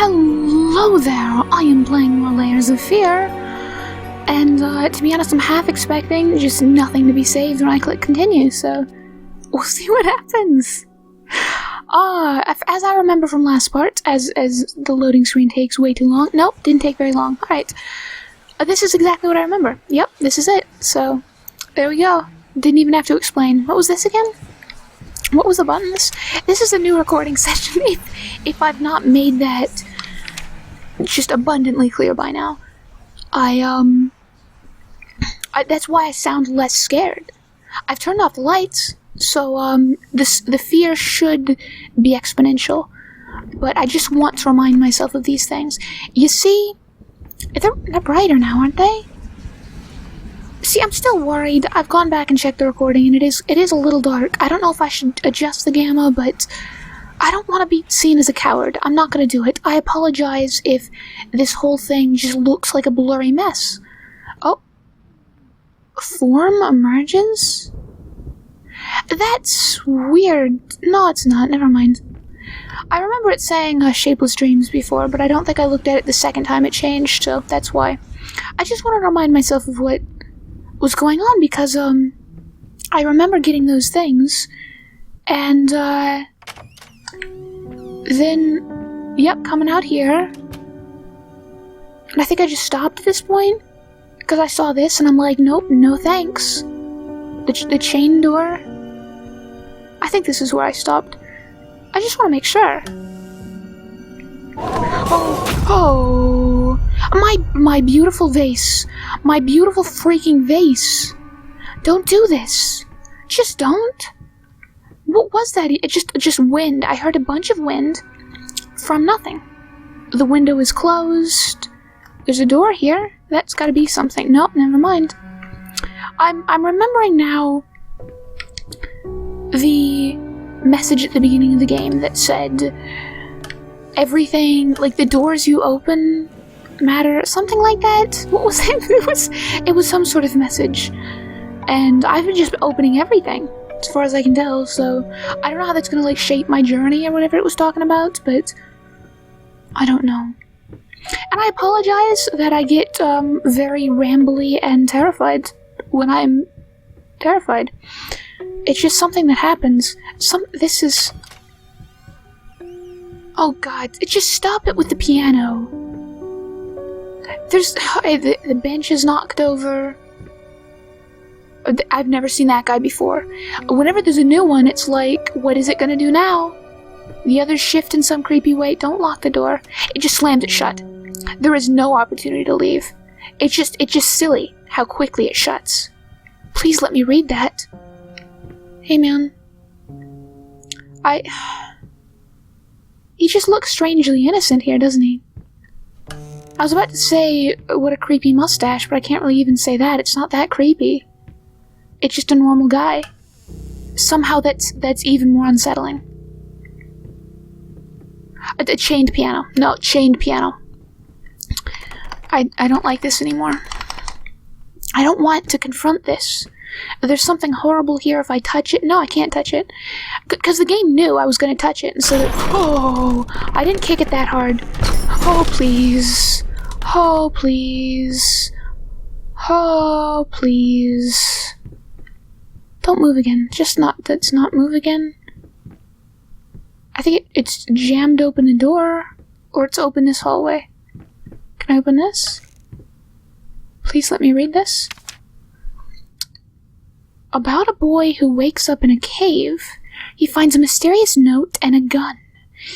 Hello there, I am playing more Layers of Fear, and to be honest, I'm half expecting just nothing to be saved when I click continue, so we'll see what happens. As I remember from last part, as the loading screen takes way too long. Nope, didn't take very long. Alright. This is exactly what I remember. Yep, this is it. So, there we go. Didn't even have to explain. What was this again? What was the buttons? This is a new recording session, if I've not made that just abundantly clear by now. That's why I sound less scared. I've turned off the lights, so, the fear should be exponential. But I just want to remind myself of these things. You see, they're brighter now, aren't they? See, I'm still worried. I've gone back and checked the recording, and it is a little dark. I don't know if I should adjust the gamma, but I don't want to be seen as a coward. I'm not going to do it. I apologize if this whole thing just looks like a blurry mess. Oh. Form emerges? That's weird. No, it's not. Never mind. I remember it saying Shapeless Dreams before, but I don't think I looked at it the second time it changed, so that's why. I just want to remind myself of what was going on, because, I remember getting those things, and, then, yep, coming out here, and I think I just stopped at this point, because I saw this, and I'm like, nope, no thanks. The chain door, I think this is where I stopped. I just want to make sure. Oh, my beautiful vase. My beautiful freaking vase. Don't do this. Just don't. What was that? It just wind. I heard a bunch of wind from nothing. The window is closed. There's a door here. That's gotta be something. Nope, never mind. I'm remembering now the message at the beginning of the game that said everything, like the doors you open matter, something like that. What was it? It was some sort of message, and I've been just opening everything as far as I can tell, so I don't know how that's gonna like shape my journey or whatever it was talking about, but I don't know. And I apologize that I get very rambly and terrified when I'm terrified. It's just something that happens. This is... Oh god, just stop it with the piano. There's... the bench is knocked over. I've never seen that guy before. Whenever there's a new one, it's like, what is it gonna do now? The others shift in some creepy way. Don't lock the door. It just slams it shut. There is no opportunity to leave. It's just silly how quickly it shuts. Please let me read that. Hey man. He just looks strangely innocent here, doesn't he? I was about to say, what a creepy mustache, but I can't really even say that. It's not that creepy. It's just a normal guy. Somehow that's even more unsettling. A chained piano. No, chained piano. I don't like this anymore. I don't want to confront this. There's something horrible here if I touch it. No, I can't touch it. Because the game knew I was going to touch it. And so, oh, I didn't kick it that hard. Oh, please. Oh, please. Oh, please. Don't move again. Let's not move again. I think it's jammed open the door. Or it's open this hallway. Can I open this? Please let me read this. About a boy who wakes up in a cave, he finds a mysterious note and a gun.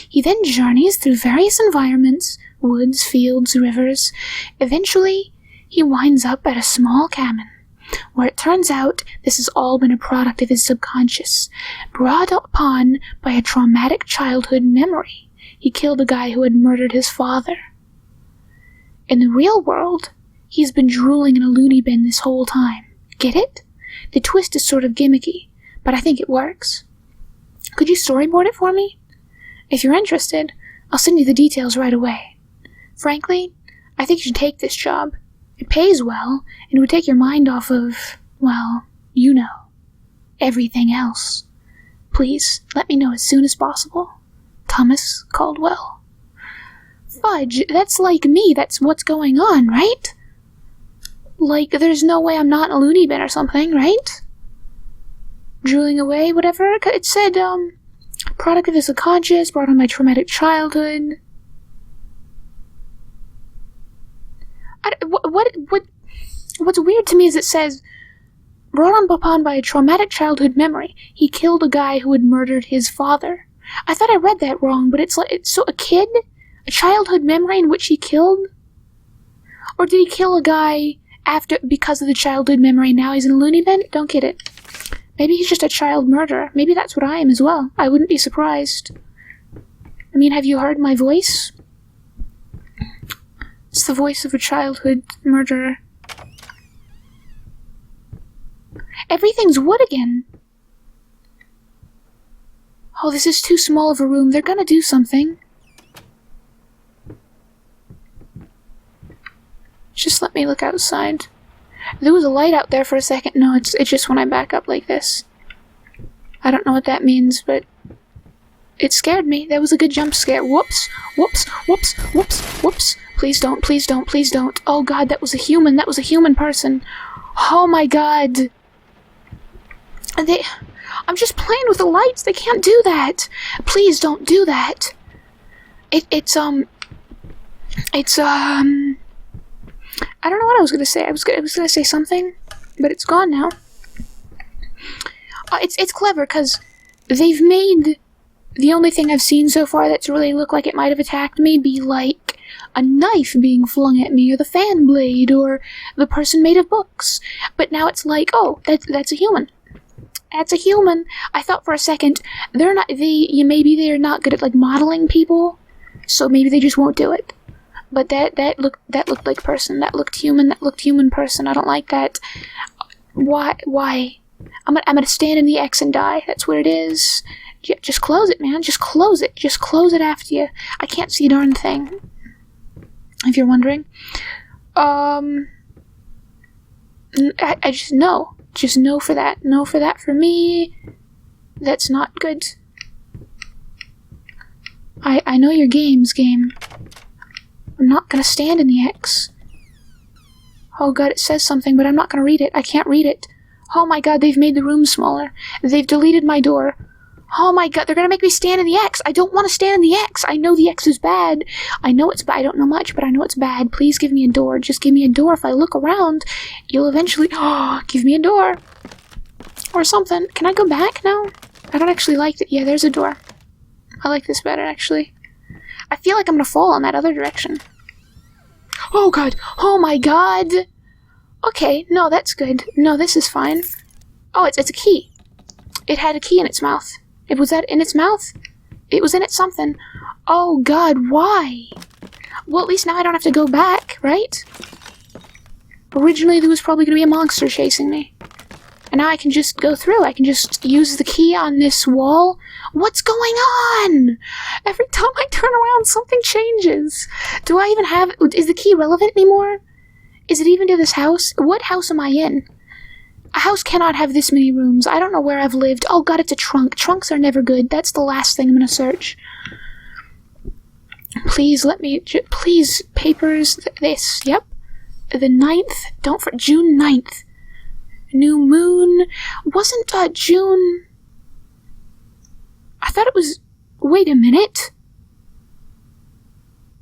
He then journeys through various environments, woods, fields, rivers. Eventually, he winds up at a small cabin, where it turns out this has all been a product of his subconscious, brought upon by a traumatic childhood memory. He killed a guy who had murdered his father. In the real world, he's been drooling in a loony bin this whole time. Get it? The twist is sort of gimmicky, but I think it works. Could you storyboard it for me? If you're interested, I'll send you the details right away. Frankly, I think you should take this job. It pays well, and it would take your mind off of, well, you know, everything else. Please, let me know as soon as possible. Thomas Caldwell. Fudge, that's like me. That's what's going on, right? Like, there's no way I'm not in a loony bin or something, right? Drooling away, whatever. It said, product of the subconscious, brought on my traumatic childhood. What's weird to me is it says, brought on upon by a traumatic childhood memory, he killed a guy who had murdered his father. I thought I read that wrong, but it's so a kid? A childhood memory in which he killed? Or did he kill a guy because of the childhood memory, now he's in a loony bin? Don't get it. Maybe he's just a child murderer. Maybe that's what I am as well. I wouldn't be surprised. I mean, have you heard my voice? It's the voice of a childhood murderer. Everything's wood again. Oh, this is too small of a room. They're gonna do something. Just let me look outside. There was a light out there for a second. No, it's just when I back up like this. I don't know what that means, but it scared me. That was a good jump scare. Whoops, whoops, whoops, whoops, whoops. Please don't, please don't, please don't. Oh god, that was a human. That was a human person. Oh my god. I'm just playing with the lights. They can't do that. Please don't do that. It's I don't know what I was gonna say. I was gonna say something, but it's gone now. It's clever because they've made the only thing I've seen so far that's really looked like it might have attacked me be like a knife being flung at me, or the fan blade, or the person made of books. But now it's like, oh, that's a human. That's a human. I thought for a second maybe they're not good at like modeling people, so maybe they just won't do it. But that looked like person. That looked human. That looked human person. I don't like that. Why? I'm gonna stand in the X and die. That's what it is. Just close it, man. Just close it. Just close it after you. I can't see a darn thing. If you're wondering. I just no. Just no for that. No for that for me. That's not good. I know your game. I'm not gonna stand in the X. Oh god, it says something, but I'm not gonna read it. I can't read it. Oh my god, they've made the room smaller. They've deleted my door. Oh my god, they're gonna make me stand in the X. I don't want to stand in the X. I know the X is bad. I know it's bad. I don't know much, but I know it's bad. Please give me a door. Just give me a door. If I look around, you'll eventually... Oh, give me a door. Or something. Can I go back now? I don't actually like it. Yeah, there's a door. I like this better, actually. I feel like I'm gonna fall in that other direction. Oh god! Oh my god! Okay, no, that's good. No, this is fine. Oh, it's a key. It had a key in its mouth. Was that in its mouth? It was in its something. Oh god, why? Well, at least now I don't have to go back, right? Originally there was probably gonna be a monster chasing me. And now I can just go through. I can just use the key on this wall. What's going on? Every time I turn around, something changes. Do I even have... Is the key relevant anymore? Is it even to this house? What house am I in? A house cannot have this many rooms. I don't know where I've lived. Oh god, it's a trunk. Trunks are never good. That's the last thing I'm gonna search. Please let me... Please, papers. This. Yep. The 9th. June 9th. New moon. Wasn't June... I thought it was... Wait a minute.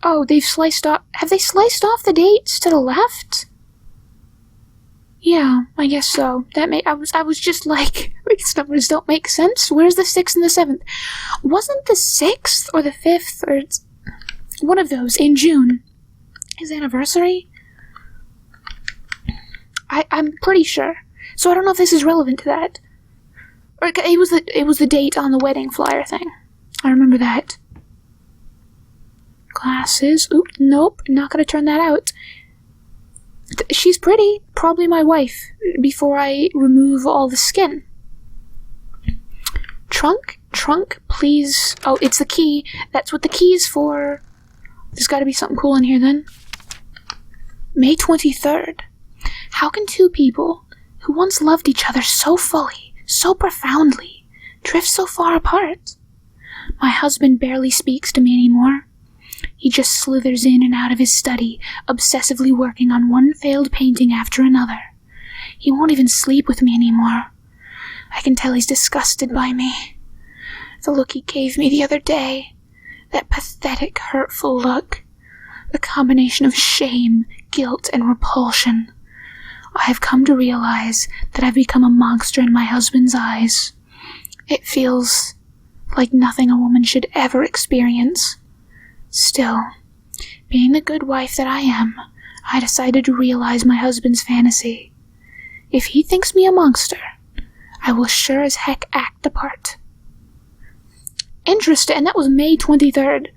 Oh, they've sliced off... Have they sliced off the dates to the left? Yeah, I guess so. I was just like, these numbers don't make sense. Where's the 6th and the 7th? Wasn't the 6th or the 5th or one of those in June his anniversary? I'm pretty sure. So I don't know if this is relevant to that. Or it was the date on the wedding flyer thing. I remember that. Glasses. Oop, nope, not gonna turn that out. She's pretty. Probably my wife. Before I remove all the skin. Trunk, please. Oh, it's the key. That's what the key is for. There's gotta be something cool in here then. May 23rd. How can two people who once loved each other so fully, so profoundly, drift so far apart? My husband barely speaks to me anymore. He just slithers in and out of his study, obsessively working on one failed painting after another. He won't even sleep with me anymore. I can tell he's disgusted by me. The look he gave me the other day, that pathetic, hurtful look, the combination of shame, guilt, and repulsion. I have come to realize that I've become a monster in my husband's eyes. It feels like nothing a woman should ever experience. Still, being the good wife that I am, I decided to realize my husband's fantasy. If he thinks me a monster, I will sure as heck act the part. Interesting, and that was May 23rd.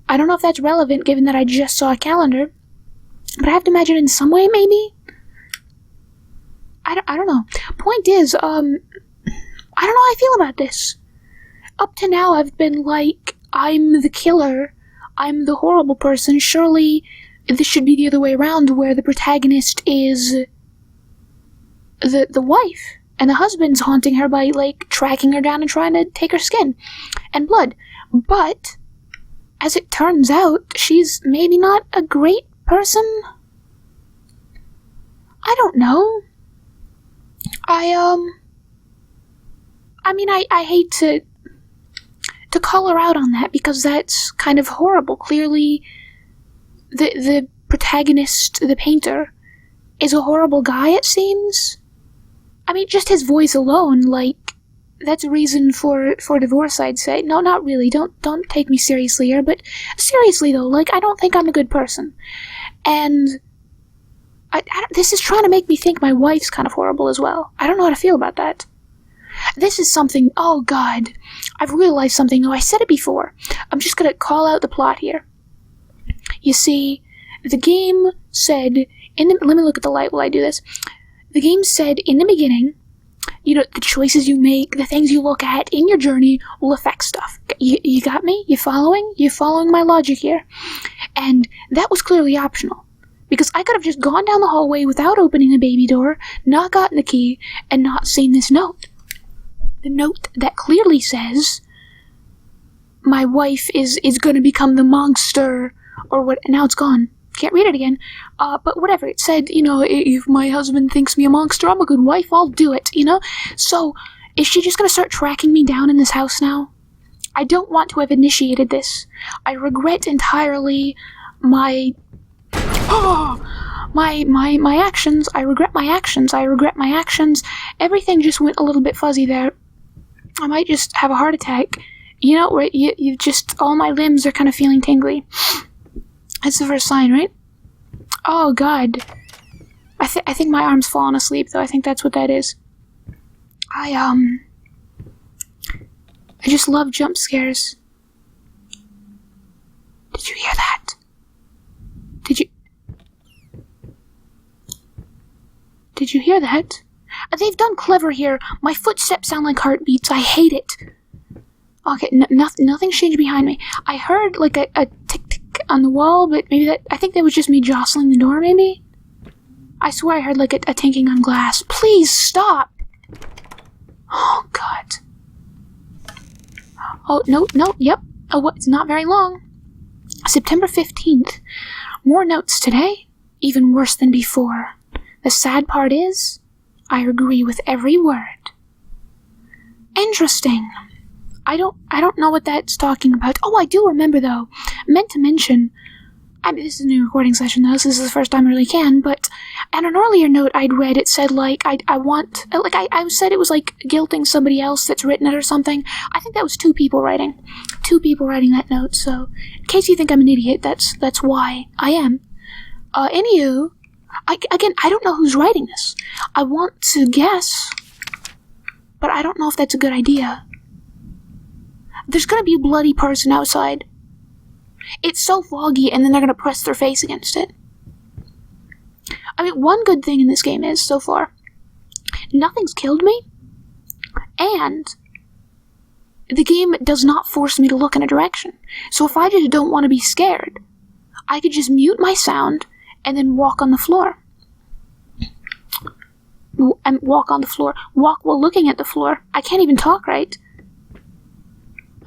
I don't know if that's relevant given that I just saw a calendar, but I have to imagine in some way, maybe? I don't know. Point is, I don't know how I feel about this. Up to now, I've been like, I'm the killer, I'm the horrible person. Surely this should be the other way around, where the protagonist is the wife, and the husband's haunting her by, like, tracking her down and trying to take her skin and blood. But, as it turns out, she's maybe not a great person? I don't know. I hate to call her out on that, because that's kind of horrible. Clearly, the protagonist, the painter, is a horrible guy, it seems. I mean, just his voice alone, like, that's a reason for divorce, I'd say. No, not really. Don't take me seriously here, but seriously, though, like, I don't think I'm a good person. And this is trying to make me think my wife's kind of horrible as well. I don't know how to feel about that. This is something, oh god, I've realized something, though I said it before. I'm just gonna call out the plot here. You see, the game said, let me look at the light while I do this. The game said in the beginning, you know, the choices you make, the things you look at in your journey will affect stuff. You got me? You following? You following my logic here? And that was clearly optional. Because I could have just gone down the hallway without opening the baby door, not gotten the key, and not seen this note. The note that clearly says, my wife is going to become the monster, or what, now it's gone. Can't read it again. But whatever, it said, you know, if my husband thinks me a monster, I'm a good wife, I'll do it, you know? So, is she just going to start tracking me down in this house now? I don't want to have initiated this. I regret entirely my actions. I regret my actions. Everything just went a little bit fuzzy there. I might just have a heart attack. You know, where you just, all my limbs are kind of feeling tingly. That's the first sign, right? Oh god. I think my arm's fallen asleep, though. I think that's what that is. I just love jump scares. Did you hear that? Did you hear that? They've done clever here. My footsteps sound like heartbeats. I hate it. Okay, nothing's changed behind me. I heard like a tick-tick on the wall, but maybe I think that was just me jostling the door, maybe? I swear I heard like a tinking on glass. Please stop! Oh, God. Oh, no, yep. Oh, it's not very long. September 15th. More notes today. Even worse than before. The sad part is, I agree with every word. Interesting. I don't know what that's talking about. Oh, I do remember, though. I meant to mention, this is a new recording session, though, so this is the first time I really can, but at an earlier note I'd read, it said, like, I said it was, like, guilting somebody else that's written it or something. I think that was two people writing that note, so in case you think I'm an idiot, that's why I am. Anywho, I don't know who's writing this. I want to guess, but I don't know if that's a good idea. There's gonna be a bloody person outside. It's so foggy, and then they're gonna press their face against it. I mean, one good thing in this game is, so far, nothing's killed me, and the game does not force me to look in a direction. So if I just don't want to be scared, I could just mute my sound and then walk on the floor. And walk on the floor. Walk while looking at the floor. I can't even talk right.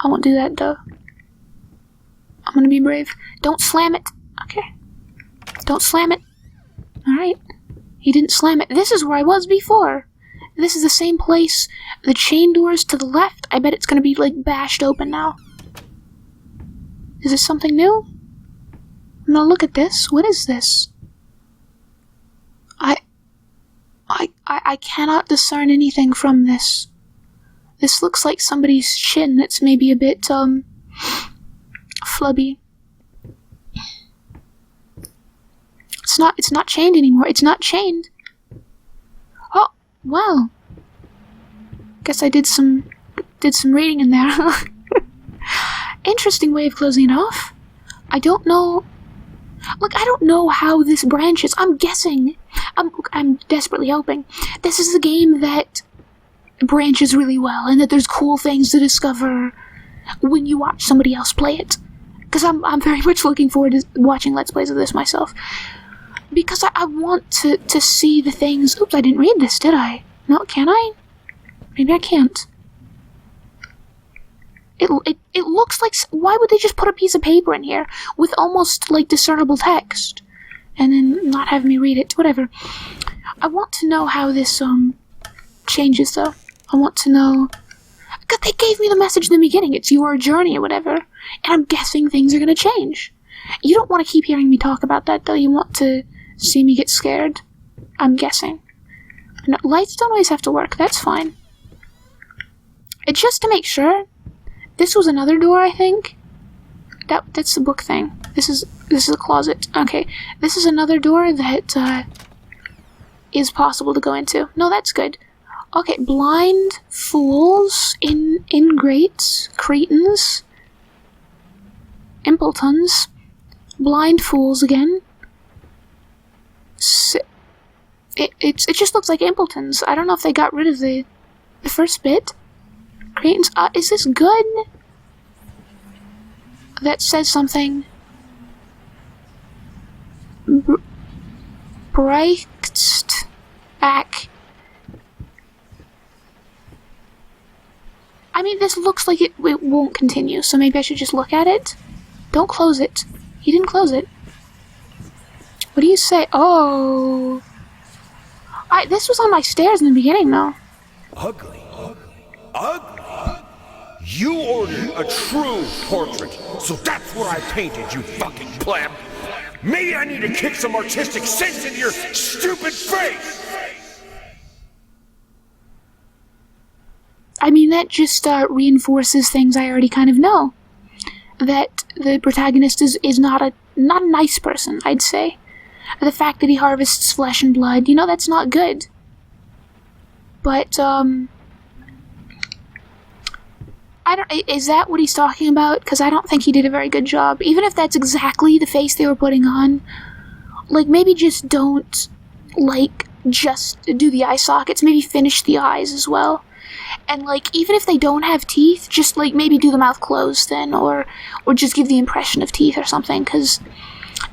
I won't do that, though. I'm gonna be brave. Don't slam it. Okay. Don't slam it. Alright. He didn't slam it. This is where I was before. This is the same place. The chain door's to the left. I bet it's gonna be, like, bashed open now. Is this something new? I'm gonna look at this. What is this? I cannot discern anything from this. This looks like somebody's chin that's maybe a bit, flubby. It's not chained anymore. It's not chained. Oh, well. Guess I did some reading in there. Interesting way of closing it off. I don't know. Look, I don't know how this branches. I'm guessing. I'm desperately hoping this is a game that branches really well and that there's cool things to discover when you watch somebody else play it. Because I'm very much looking forward to watching Let's Plays of this myself. Because I want to see the things. Oops, I didn't read this, did I? No, can I? Maybe I can't. It looks like... Why would they just put a piece of paper in here with almost, like, discernible text? And then not have me read it. Whatever. I want to know how this, changes, though. I want to know... God, they gave me the message in the beginning. It's your journey or whatever. And I'm guessing things are gonna change. You don't want to keep hearing me talk about that, though. You want to see me get scared. I'm guessing. No, lights don't always have to work. That's fine. It's just to make sure... This was another door, I think. That's the book thing. This is a closet. Okay. This is another door that is possible to go into. No, that's good. Okay, blind fools, ingrates, cretins, impletons, blind fools again. It just looks like impletons. I don't know if they got rid of the first bit. Cretins. Is this good? That says something. Brecht back. I mean, this looks like it won't continue, so maybe I should just look at it. Don't close it. He didn't close it. What do you say? Oh. This was on my stairs in the beginning, though. Ugly. You ordered a true portrait, so that's what I painted, you fucking pleb. Maybe I need to kick some artistic sense into your stupid face! I mean, that just reinforces things I already kind of know. That the protagonist is not a nice person, I'd say. The fact that he harvests flesh and blood, you know, that's not good. But, is that what he's talking about? Because I don't think he did a very good job. Even if that's exactly the face they were putting on, like, maybe just don't, like, just do the eye sockets. Maybe finish the eyes as well. And, like, even if they don't have teeth, just, like, maybe do the mouth closed then, or just give the impression of teeth or something, because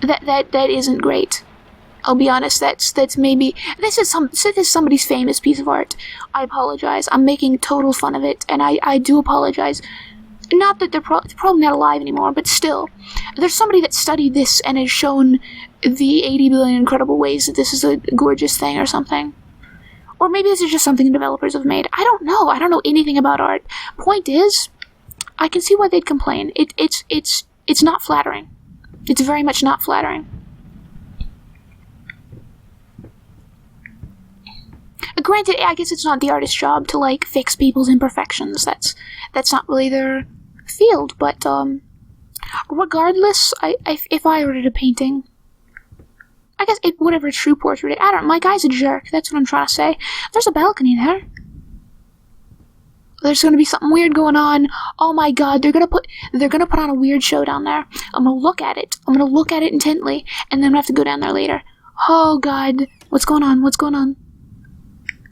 that isn't great. I'll be honest, that's maybe... This is somebody's famous piece of art. I apologize. I'm making total fun of it, and I do apologize. Not that they're probably not alive anymore, but still. There's somebody that studied this and has shown the 80 billion incredible ways that this is a gorgeous thing or something. Or maybe this is just something the developers have made. I don't know. I don't know anything about art. Point is, I can see why they'd complain. It's not flattering. It's very much not flattering. Granted, I guess it's not the artist's job to, like, fix people's imperfections. That's not really their field, but, regardless, if I ordered a painting, I guess whatever true portrait, I don't know, my guy's a jerk, that's what I'm trying to say. There's a balcony there. There's gonna be something weird going on. Oh my god, they're gonna put on a weird show down there. I'm gonna look at it. I'm gonna look at it intently, and then I'm gonna have to go down there later. Oh god, what's going on? What's going on?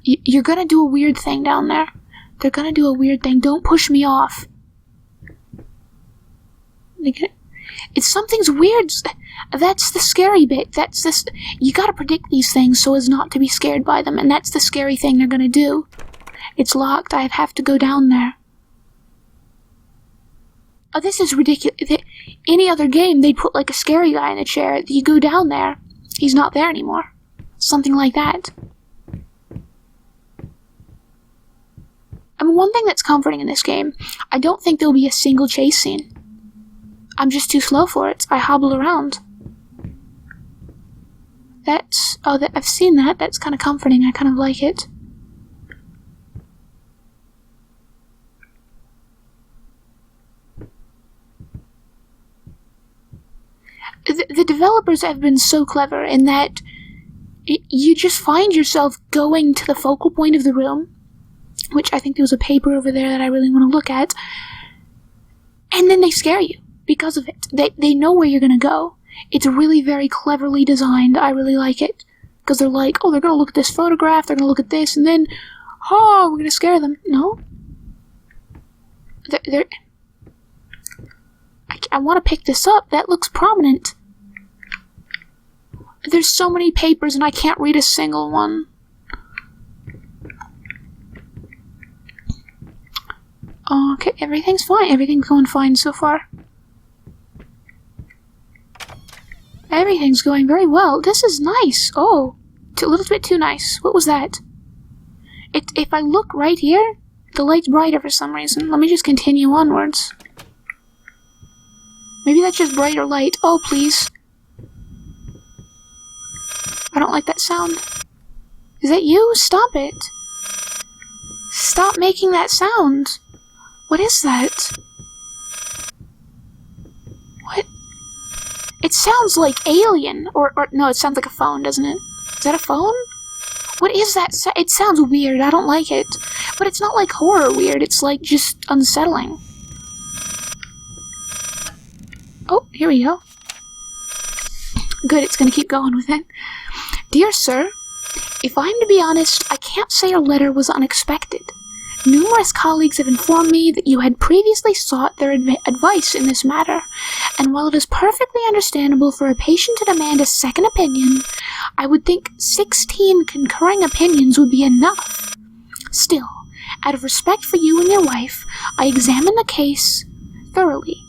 You're gonna do a weird thing down there. They're gonna do a weird thing. Don't push me off. It's something's weird. That's the scary bit. That's this. You gotta predict these things so as not to be scared by them, and that's the scary thing they're gonna do. It's locked. I have to go down there. Oh, this is ridiculous. Any other game, they'd put like a scary guy in a chair. You go down there, he's not there anymore. Something like that. I mean, one thing that's comforting in this game, I don't think there'll be a single chase scene. I'm just too slow for it. I hobble around. I've seen that. That's kind of comforting. I kind of like it. The developers have been so clever in that you just find yourself going to the focal point of the room, which I think there was a paper over there that I really want to look at, and then they scare you because of it. They know where you're going to go. It's really very cleverly designed. I really like it. Because they're like, oh, they're going to look at this photograph, they're going to look at this, and then, oh, we're going to scare them. No. I want to pick this up. That looks prominent. There's so many papers and I can't read a single one. Okay, everything's fine. Everything's going fine so far. Everything's going very well. This is nice. Oh, a little bit too nice. What was that? If I look right here, the light's brighter for some reason. Let me just continue onwards. Maybe that's just brighter light. Oh, please. I don't like that sound. Is that you? Stop it. Stop making that sound. What is that? What? It sounds like alien. Or no, it sounds like a phone, doesn't it? Is that a phone? What is that? It sounds weird. I don't like it. But it's not like horror weird. It's like just unsettling. Oh, here we go. Good, it's gonna keep going with it. Dear sir, if I'm to be honest, I can't say your letter was unexpected. Numerous colleagues have informed me that you had previously sought their advice in this matter, and while it is perfectly understandable for a patient to demand a second opinion, I would think 16 concurring opinions would be enough. Still, out of respect for you and your wife, I examined the case thoroughly,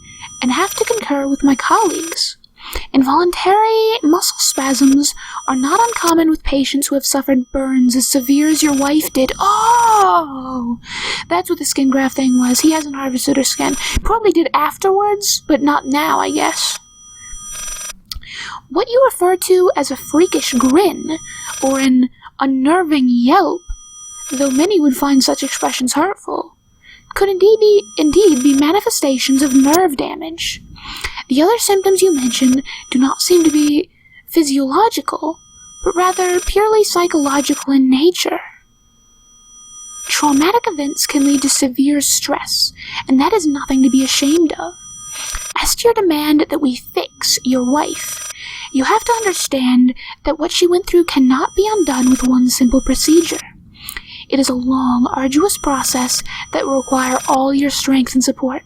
and have to concur with my colleagues. Involuntary muscle spasms are not uncommon with patients who have suffered burns as severe as your wife did. Oh! That's what the skin graft thing was. He hasn't harvested her skin. Probably did afterwards, but not now, I guess. What you refer to as a freakish grin, or an unnerving yelp, though many would find such expressions hurtful, could indeed be manifestations of nerve damage. The other symptoms you mentioned do not seem to be physiological, but rather purely psychological in nature. Traumatic events can lead to severe stress, and that is nothing to be ashamed of. As to your demand that we fix your wife, you have to understand that what she went through cannot be undone with one simple procedure. It is a long, arduous process that will require all your strength and support.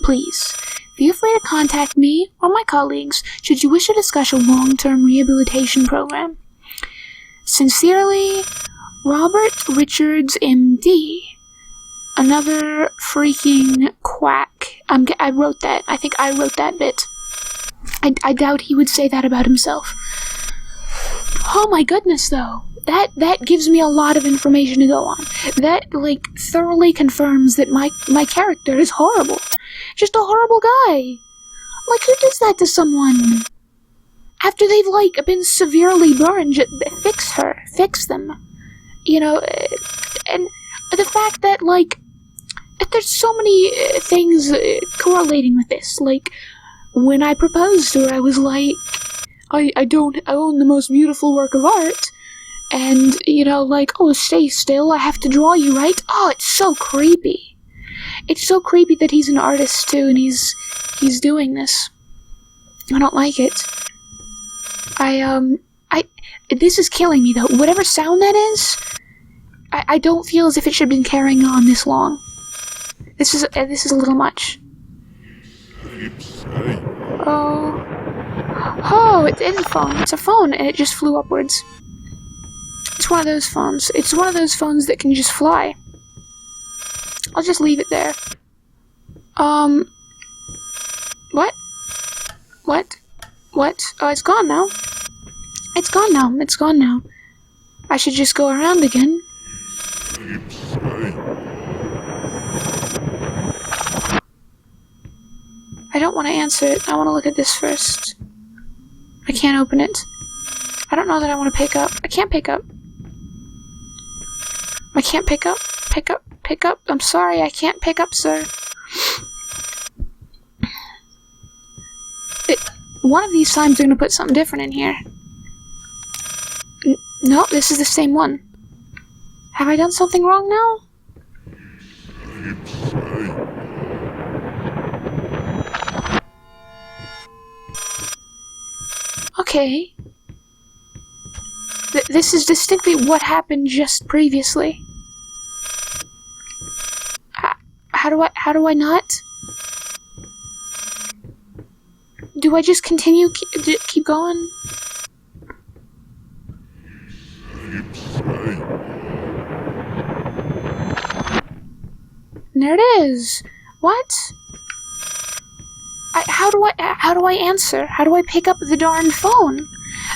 Please, feel free to contact me or my colleagues should you wish to discuss a long-term rehabilitation program. Sincerely, Robert Richards, M.D. Another freaking quack. I wrote that. I think I wrote that bit. I doubt he would say that about himself. Oh my goodness, though. That gives me a lot of information to go on. That, thoroughly confirms that my character is horrible. Just a horrible guy. Who does that to someone? After they've, been severely burned, fix them. And the fact that, there's so many things correlating with this. When I proposed to her, I was like, I own the most beautiful work of art. And, oh, stay still, I have to draw you, right? Oh, it's so creepy. It's so creepy that he's an artist, too, and he's doing this. I don't like it. This is killing me, though. Whatever sound that is, I don't feel as if it should have been carrying on this long. This is a little much. Oh, it is a phone. It's a phone, and it just flew upwards. It's one of those phones. It's one of those phones that can just fly. I'll just leave it there. What? What? What? Oh, it's gone now. It's gone now. It's gone now. I should just go around again. I don't want to answer it. I want to look at this first. I can't open it. I don't know that I want to pick up. I can't pick up. I can't pick up. Pick up. Pick up. I'm sorry, I can't pick up, sir. One of these times they're going to put something different in here. No, this is the same one. Have I done something wrong now? Okay. This is distinctly what happened just previously. How do I not? Do I just continue, keep going? There it is. What? How do I answer? How do I pick up the darn phone?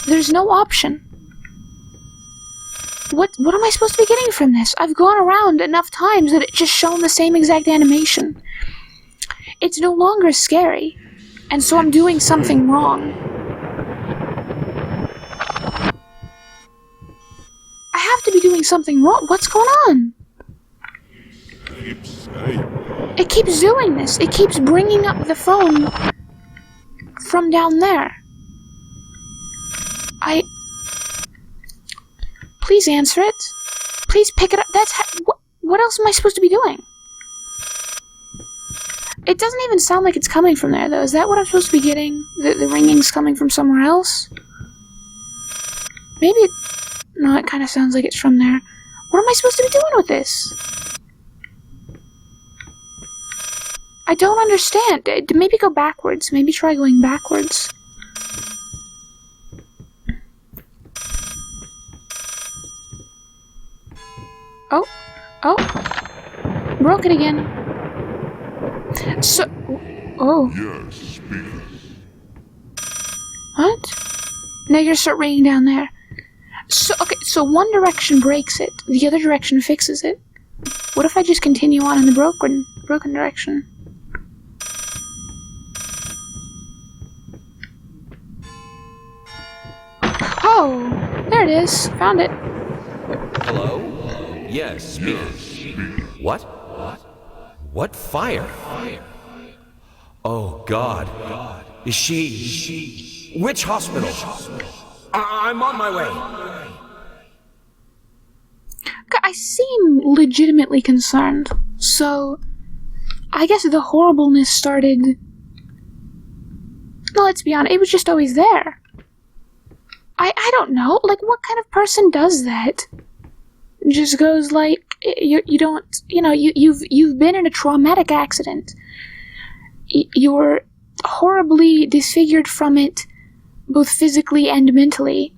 There's no option. What am I supposed to be getting from this? I've gone around enough times that it's just shown the same exact animation. It's no longer scary, and so I'm doing something wrong. I have to be doing something wrong. What's going on? It keeps doing this. It keeps bringing up the phone from down there. Please answer it. Please pick it up. What else am I supposed to be doing? It doesn't even sound like it's coming from there, though. Is that what I'm supposed to be getting? The ringing's coming from somewhere else? Maybe no, it kind of sounds like it's from there. What am I supposed to be doing with this? I don't understand. Maybe go backwards. Maybe try going backwards. Oh. Broke it again. So... Oh. Yes, speak. What? Now you're start ringing down there. So, okay, so one direction breaks it. The other direction fixes it. What if I just continue on in the broken direction? Oh, there it is. Found it. Hello? Yes, speak. What? What fire? Oh, God. Is she... Which hospital? I'm on my way. I seem legitimately concerned, so I guess the horribleness started... No, let's be honest, it was just always there. I don't know, like, what kind of person does that? Just goes like, you don't, you know, you've been in a traumatic accident. You're horribly disfigured from it, both physically and mentally.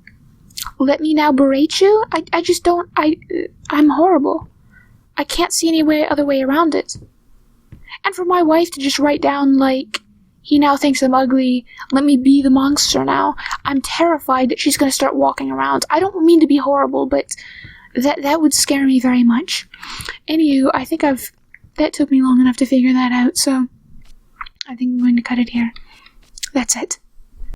Let me now berate you? I just don't, I'm horrible. I can't see any other way around it. And for my wife to just write down, like, he now thinks I'm ugly, let me be the monster now. I'm terrified that she's going to start walking around. I don't mean to be horrible, but that would scare me very much. Anywho, I think that took me long enough to figure that out, so I think I'm going to cut it here. That's it.